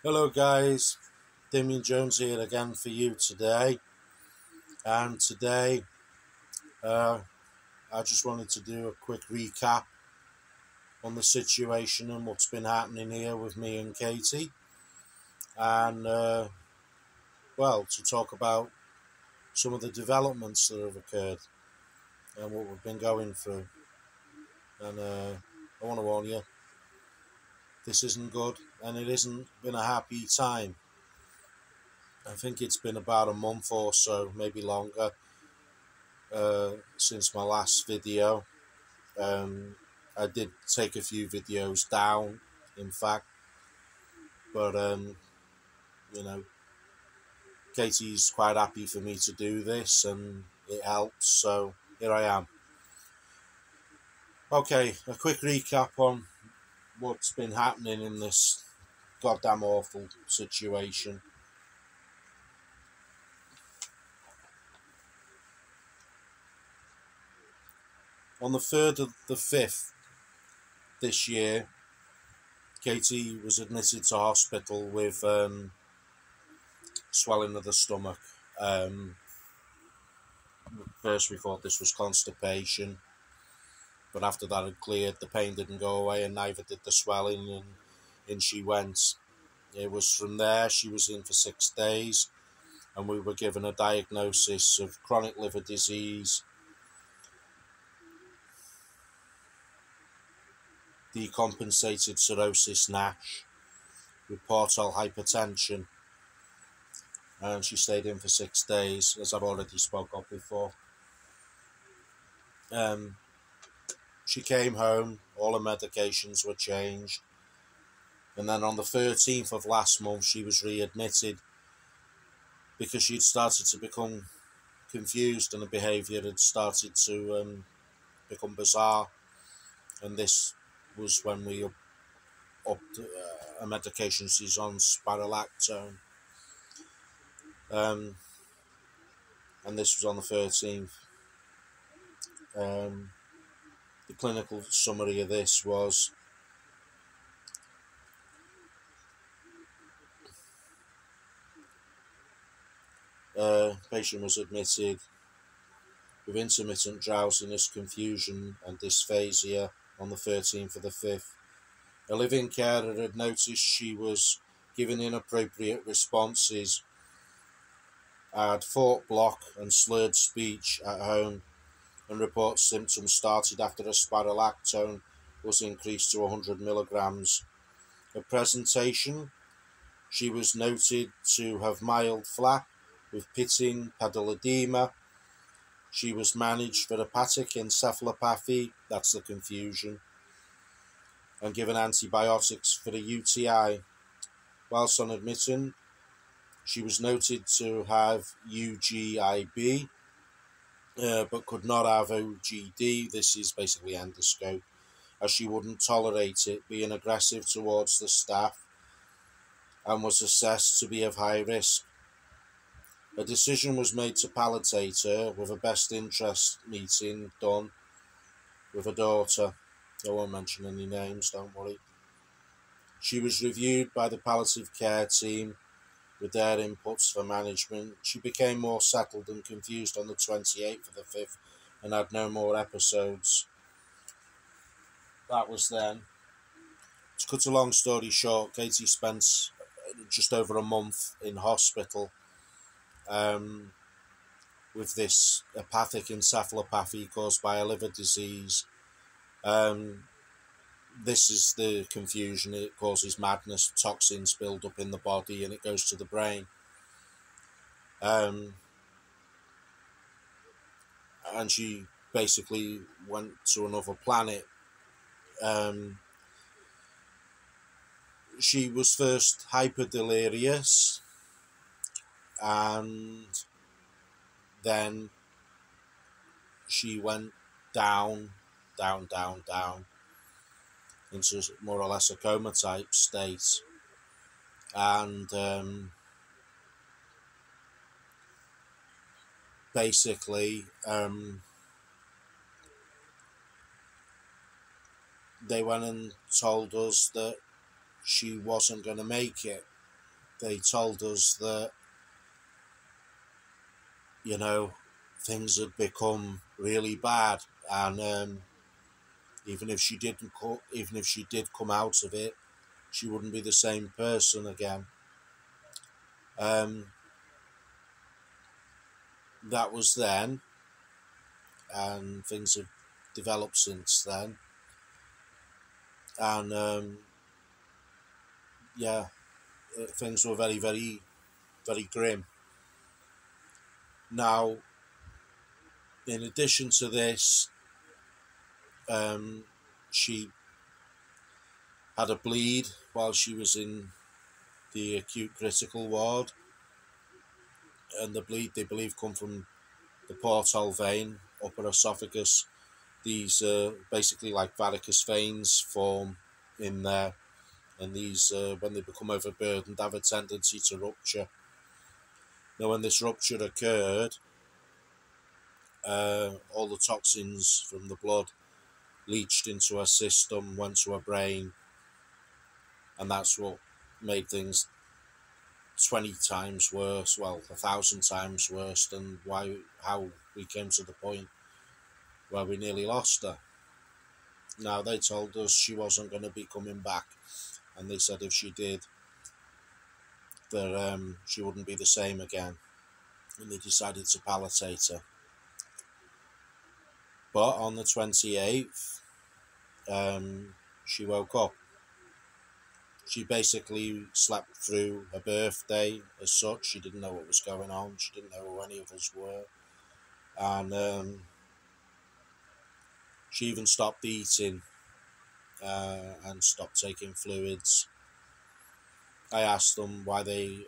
Hello guys, Damien Jones here again for you today. And today uh, I just wanted to do a quick recap on the situation and what's been happening here with me and Katie. And to talk about some of the developments that have occurred and what we've been going through. And I want to warn you, this isn't good and it hasn't been a happy time. I think it's been about a month or so, maybe longer, since my last video. I did take a few videos down, in fact, but you know, Katie's quite happy for me to do this, and it helps. So here I am. Okay, a quick recap on what's been happening in this goddamn awful situation. On the 3rd of the 5th this year, Katie was admitted to hospital with swelling of the stomach. First, we thought this was constipation, but after that had cleared, the pain didn't go away, and neither did the swelling, and in she went. It was from there she was in for 6 days, and we were given a diagnosis of chronic liver disease, decompensated cirrhosis NASH, with portal hypertension, and she stayed in for 6 days, as I've already spoke of before. She came home, all her medications were changed, and then on the 13th of last month she was readmitted because she'd started to become confused and her behaviour had started to become bizarre, and this was when we upped a medication she's on, spirolactone, and this was on the 13th. The clinical summary of this was patient was admitted with intermittent drowsiness, confusion and dysphagia on the 13th of the 5th. A living carer had noticed she was giving inappropriate responses, had thought block and slurred speech at home, and reports symptoms started after a spirolactone was increased to 100 milligrams. At presentation, she was noted to have mild flap with pitting, pedal edema. She was managed for hepatic encephalopathy, that's the confusion, and given antibiotics for a UTI. Whilst on admission, she was noted to have UGIB, but could not have OGD. This is basically endoscope, as she wouldn't tolerate it, being aggressive towards the staff, and was assessed to be of high risk. A decision was made to palliate her with a best interest meeting done with her daughter. I won't mention any names, don't worry. She was reviewed by the palliative care team with their inputs for management. She became more settled and confused on the 28th of the 5th and had no more episodes. That was then. To cut a long story short, Katie spent just over a month in hospital with this hepatic encephalopathy caused by a liver disease. This is the confusion. It causes madness, toxins build up in the body, and it goes to the brain. And she basically went to another planet. She was first hyperdelirious, and then she went down into more or less a coma type state, and basically they went and told us that she wasn't going to make it. they told us that, you know, things had become really bad, and even if she did come out of it, she wouldn't be the same person again. Um, that was then, and things have developed since then. And yeah, things were very, very, very grim. Now, in addition to this, she had a bleed while she was in the acute critical ward, and the bleed, they believe, come from the portal vein, upper esophagus. These basically like varicose veins form in there, and these, when they become overburdened, have a tendency to rupture. Now, when this rupture occurred, all the toxins from the blood leached into her system, went to her brain, and that's what made things 20 times worse, well, 1,000 times worse than how we came to the point where we nearly lost her. Now, they told us she wasn't going to be coming back, and they said if she did, that she wouldn't be the same again, and they decided to palliate her. But on the 28th, she woke up. She basically slept through her birthday as such. She didn't know what was going on. She didn't know who any of us were. And she even stopped eating and stopped taking fluids. I asked them why they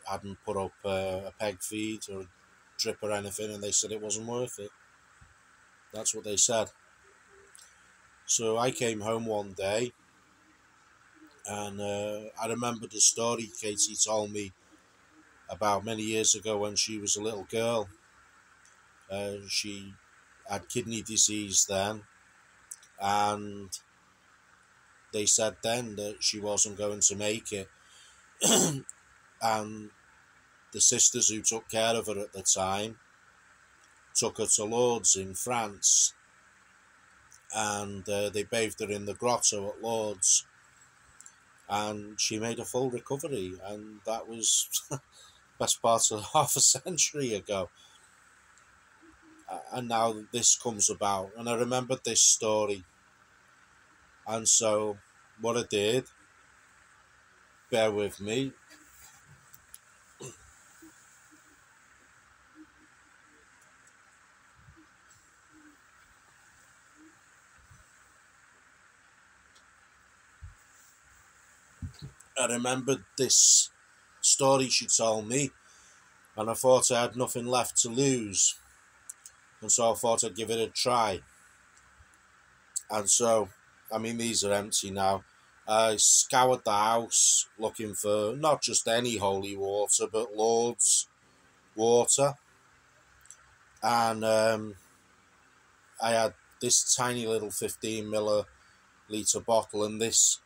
hadn't put up a peg feed or a drip or anything, and they said it wasn't worth it. That's what they said. So I came home one day, and I remembered the story Katie told me about many years ago when she was a little girl. She had kidney disease then, and they said then that she wasn't going to make it. And the sisters who took care of her at the time took her to Lourdes in France, and they bathed her in the grotto at Lourdes, and she made a full recovery, and that was best part of half a century ago. And now this comes about, and I remembered this story, and so what I did, bear with me, I remembered this story she told me, and I thought I had nothing left to lose, and so I thought I'd give it a try. And so, I mean, these are empty now. I scoured the house looking for not just any holy water, but Lourdes water. And I had this tiny little 15 milliliter bottle and this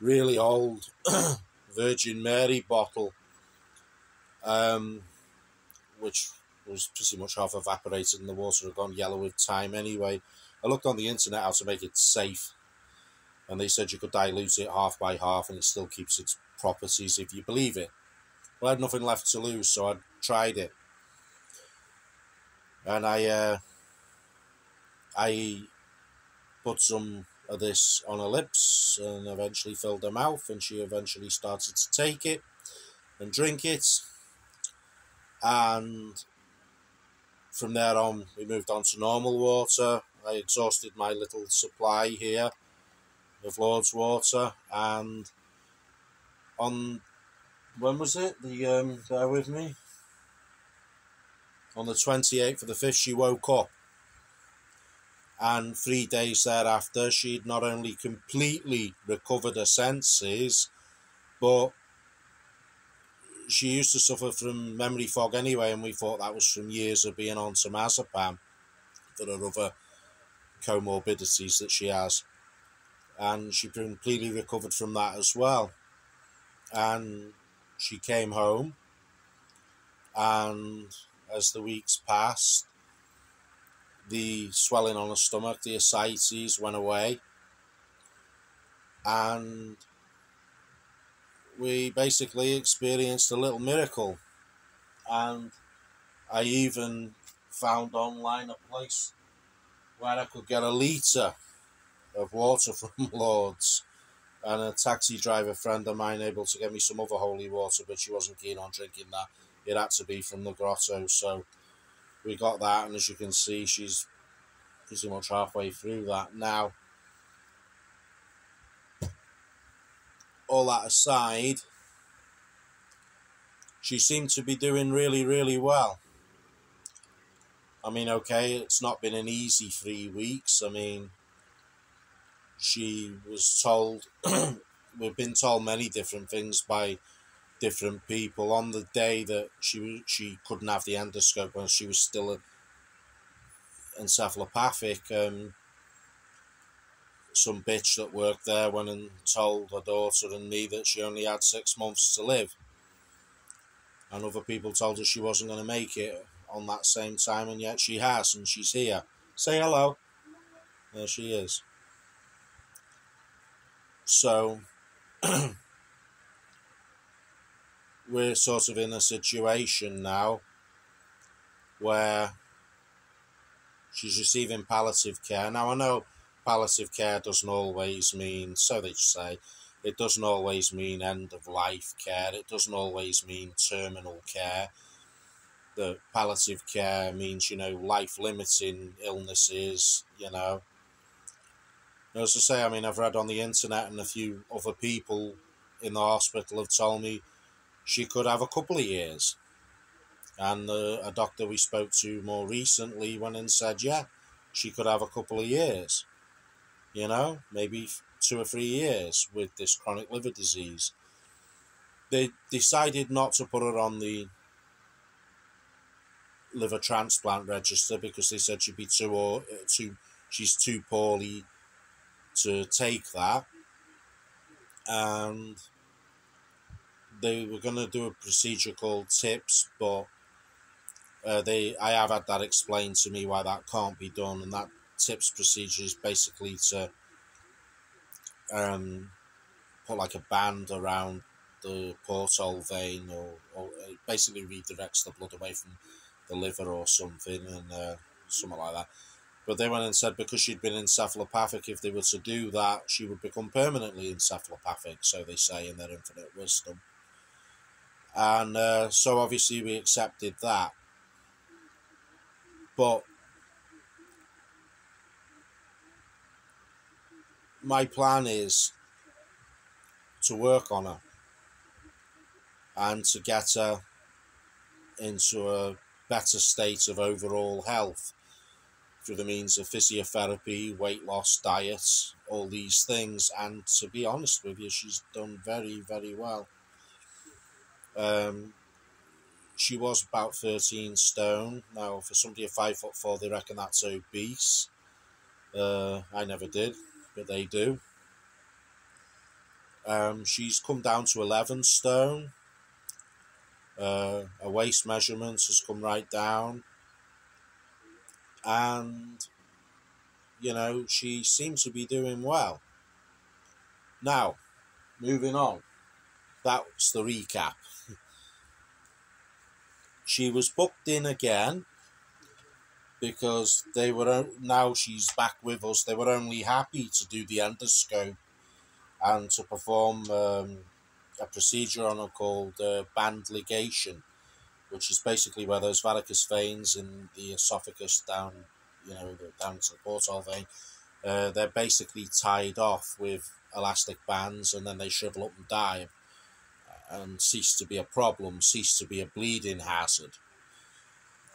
really old Virgin Mary bottle, which was pretty much half evaporated and the water had gone yellow with time anyway. I looked on the internet how to make it safe, and they said you could dilute it half by half and it still keeps its properties if you believe it. Well, I had nothing left to lose, so I tried it. And I put some of this on her lips and eventually filled her mouth, and she eventually started to take it and drink it. And from there on, we moved on to normal water. I exhausted my little supply here of Lourdes water, and on, when was it? Bear with me. On the 28th of the 5th, she woke up, and 3 days thereafter, she'd not only completely recovered her senses, but she used to suffer from memory fog anyway, and we thought that was from years of being on temazepam for her other comorbidities that she has. And she completely recovered from that as well. And she came home, and as the weeks passed, the swelling on her stomach, the ascites, went away, and we basically experienced a little miracle. And I even found online a place where I could get a litre of water from Lord's, and a taxi driver friend of mine able to get me some other holy water, but she wasn't keen on drinking that. It had to be from the grotto, so we got that, and as you can see, she's pretty much halfway through that now. All that aside, she seemed to be doing really, really well. I mean, okay, it's not been an easy 3 weeks. I mean, she was told, we've been told many different things by different people. On the day that she couldn't have the endoscope when she was still encephalopathic, some bitch that worked there went and told her daughter and me that she only had 6 months to live. And other people told her she wasn't going to make it on that same time, and yet she has, and she's here. Say hello. There she is. So we're sort of in a situation now where she's receiving palliative care. Now, I know palliative care doesn't always mean, so they say, it doesn't always mean end of life care. It doesn't always mean terminal care. The palliative care means, life limiting illnesses, As I say, I mean, I've read on the internet, and a few other people in the hospital have told me she could have a couple of years. And a doctor we spoke to more recently went and said, yeah, she could have a couple of years, maybe 2 or 3 years with this chronic liver disease. They decided not to put her on the liver transplant register because they said she'd be she's too poorly to take that. And they were going to do a procedure called TIPS, but I have had that explained to me why that can't be done, and that TIPS procedure is basically to put like a band around the portal vein, or it basically redirects the blood away from the liver or something, and something like that. But they went and said because she'd been encephalopathic, if they were to do that, she would become permanently encephalopathic, so they say in their infinite wisdom. And so obviously we accepted that. But my plan is to work on her and to get her into a better state of overall health through the means of physiotherapy, weight loss, diet, all these things. And to be honest with you, she's done very, very well. She was about 13 stone. Now, for somebody of 5'4", they reckon that's obese. I never did, but they do. She's come down to 11 stone. Her waist measurement has come right down. And, she seems to be doing well. Now, moving on. That's the recap. She was booked in again because now she's back with us. They were only happy to do the endoscope and to perform a procedure on her called band ligation, which is basically where those varicose veins in the esophagus down to the portal vein, they're basically tied off with elastic bands, and then they shrivel up and die and cease to be a problem, cease to be a bleeding hazard.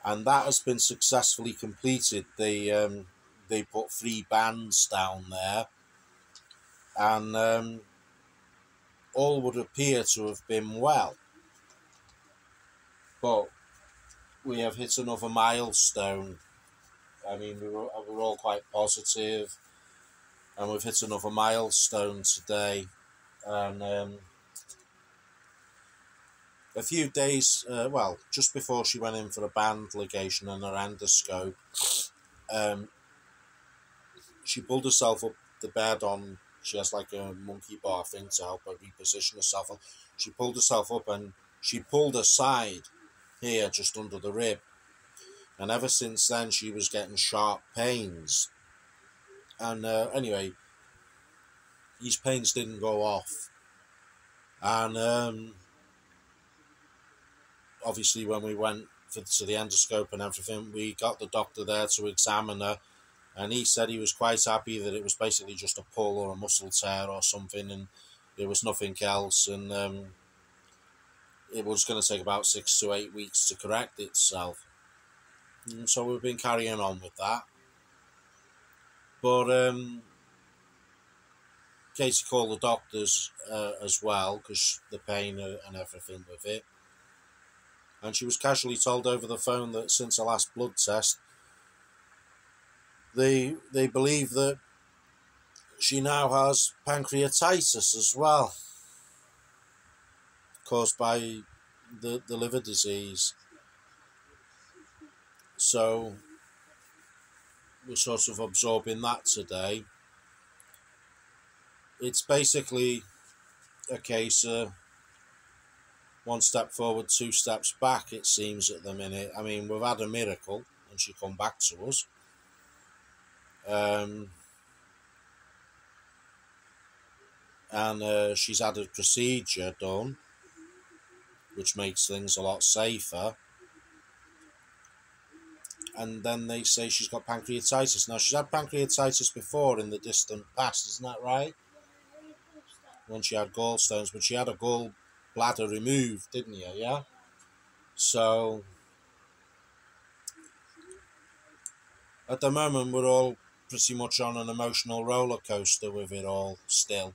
And that has been successfully completed. They put 3 bands down there, and all would appear to have been well. But we have hit another milestone. I mean, we were all quite positive, and we've hit another milestone today. And A few days, just before she went in for a band ligation and her endoscope, um, she pulled herself up the bed on. She has like a monkey bar thing to help her reposition herself. And she pulled herself up and she pulled her side here, just under the rib. And ever since then, she was getting sharp pains. And anyway, these pains didn't go off. And obviously, when we went to the endoscope and everything, we got the doctor there to examine her. And he said he was quite happy that it was basically just a pull or a muscle tear or something, and there was nothing else. And it was going to take about 6 to 8 weeks to correct itself. And so we've been carrying on with that. But Katie called the doctors as well, because the pain and everything with it. And she was casually told over the phone that since her last blood test, they believe that she now has pancreatitis as well, caused by the liver disease. So we're sort of absorbing that today. It's basically a case of one step forward, two steps back, it seems, at the minute. I mean, we've had a miracle and she come back to us. And she's had a procedure done, which makes things a lot safer. And then they say she's got pancreatitis. Now, she's had pancreatitis before in the distant past, isn't that right? When she had gallstones, but she had a gallbladder removed, didn't you? Yeah? So, at the moment, we're all pretty much on an emotional roller coaster with it all still.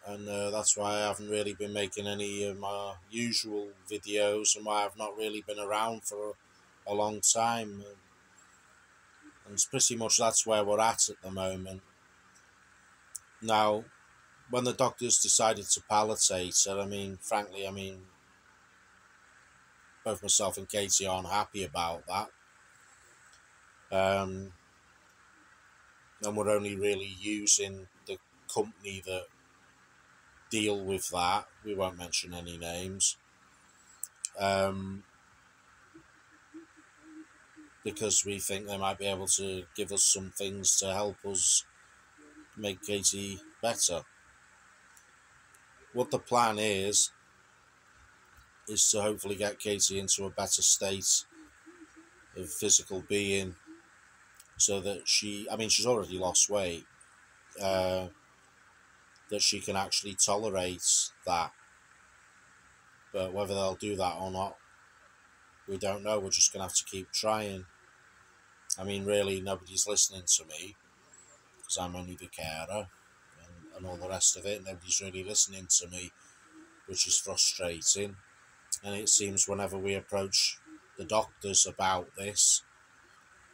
And that's why I haven't really been making any of my usual videos, and why I've not really been around for a long time. And it's pretty much that's where we're at the moment. Now, when the doctors decided to palliate her, I mean, frankly, both myself and Katie aren't happy about that. And we're only really using the company that deal with that. We won't mention any names. Because we think they might be able to give us some things to help us make Katie better. What the plan is to hopefully get Katie into a better state of physical being, so that she's already lost weight, that she can actually tolerate that. But whether they'll do that or not, we don't know. We're just going to have to keep trying. I mean, really, nobody's listening to me, because I'm only the carer and all the rest of it. Nobody's really listening to me, which is frustrating. And it seems whenever we approach the doctors about this,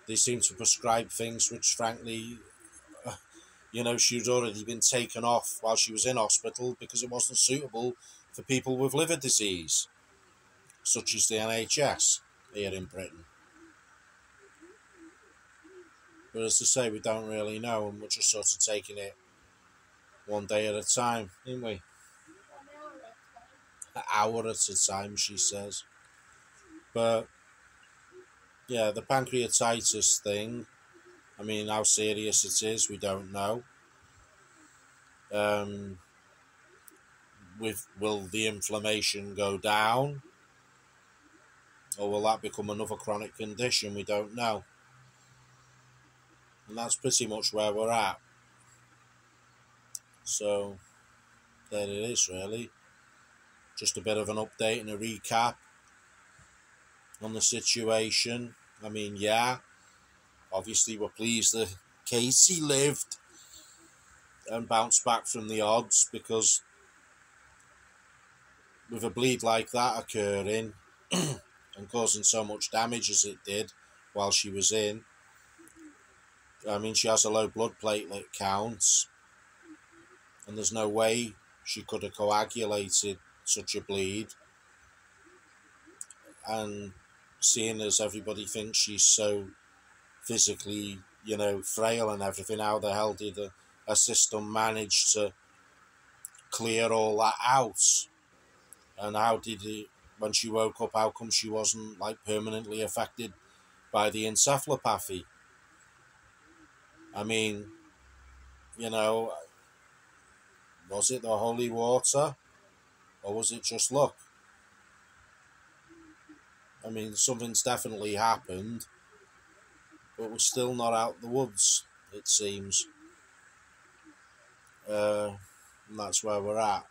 they seem to prescribe things which, frankly, she'd already been taken off while she was in hospital because it wasn't suitable for people with liver disease, such as the NHS here in Britain. But as I say, we don't really know, and we're just sort of taking it one day at a time, ain't we? An hour at a time, she says. But yeah, the pancreatitis thing, I mean, how serious it is, we don't know. Will the inflammation go down, or will that become another chronic condition? We don't know. And that's pretty much where we're at. So there it is, really. Just a bit of an update and a recap on the situation. I mean, yeah, obviously we're pleased that Casey lived and bounced back from the odds, because with a bleed like that occurring and causing so much damage as it did while she was in, I mean, she has a low blood platelet count, and there's no way she could have coagulated such a bleed, and seeing as everybody thinks she's so physically, frail and everything, how the hell did a system manage to clear all that out? And how did it, when she woke up, how come she wasn't like permanently affected by the encephalopathy? I mean, was it the holy water, or was it just luck? I mean, something's definitely happened, but we're still not out of the woods, it seems. And that's where we're at.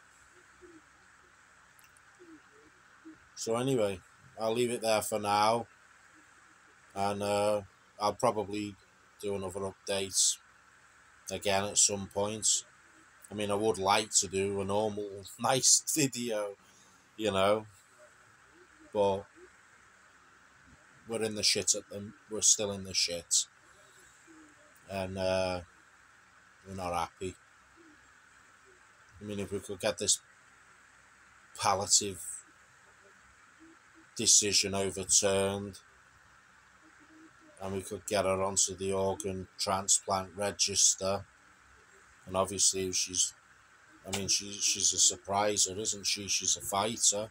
So anyway, I'll leave it there for now, and I'll probably do another update again at some point. I mean, I would like to do a normal, nice video, but we're in the shit at them. We're still in the shit, and we're not happy. I mean, if we could get this palliative decision overturned, and we could get her onto the organ transplant register, and obviously she's a surpriser, isn't she? She's a fighter.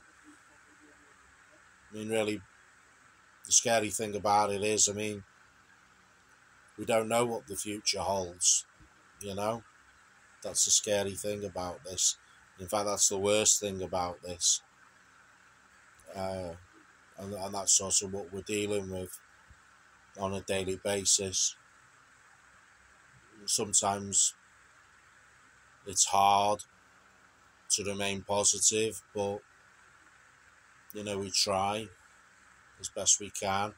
I mean, really, the scary thing about it is, I mean, we don't know what the future holds, That's the scary thing about this. In fact, that's the worst thing about this. And that's sort of what we're dealing with on a daily basis. Sometimes it's hard to remain positive, but, we try as best we can.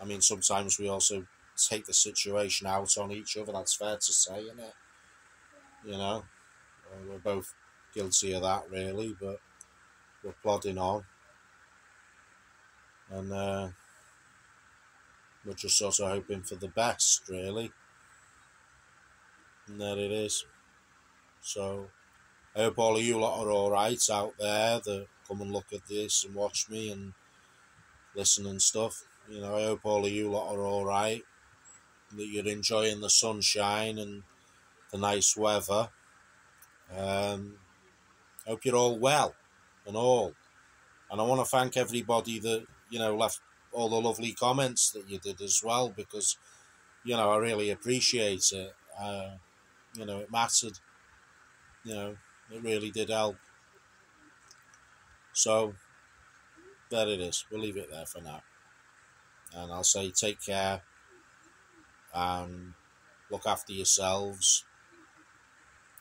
I mean, sometimes we also take the situation out on each other. That's fair to say, isn't it? We're both guilty of that, really, but we're plodding on, and we're just sort of hoping for the best, really, and there it is. So I hope all of you lot are all right out there that come and look at this and watch me and listen and stuff. I hope all of you lot are all right, that you're enjoying the sunshine and the nice weather. Hope you're all well and all. And I want to thank everybody that, left all the lovely comments that you did as well, because, I really appreciate it. It mattered. It really did help. So, there it is. We'll leave it there for now. And I'll say take care and look after yourselves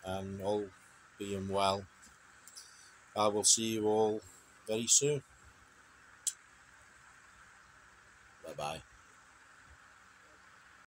and all being well. I will see you all very soon. Bye-bye.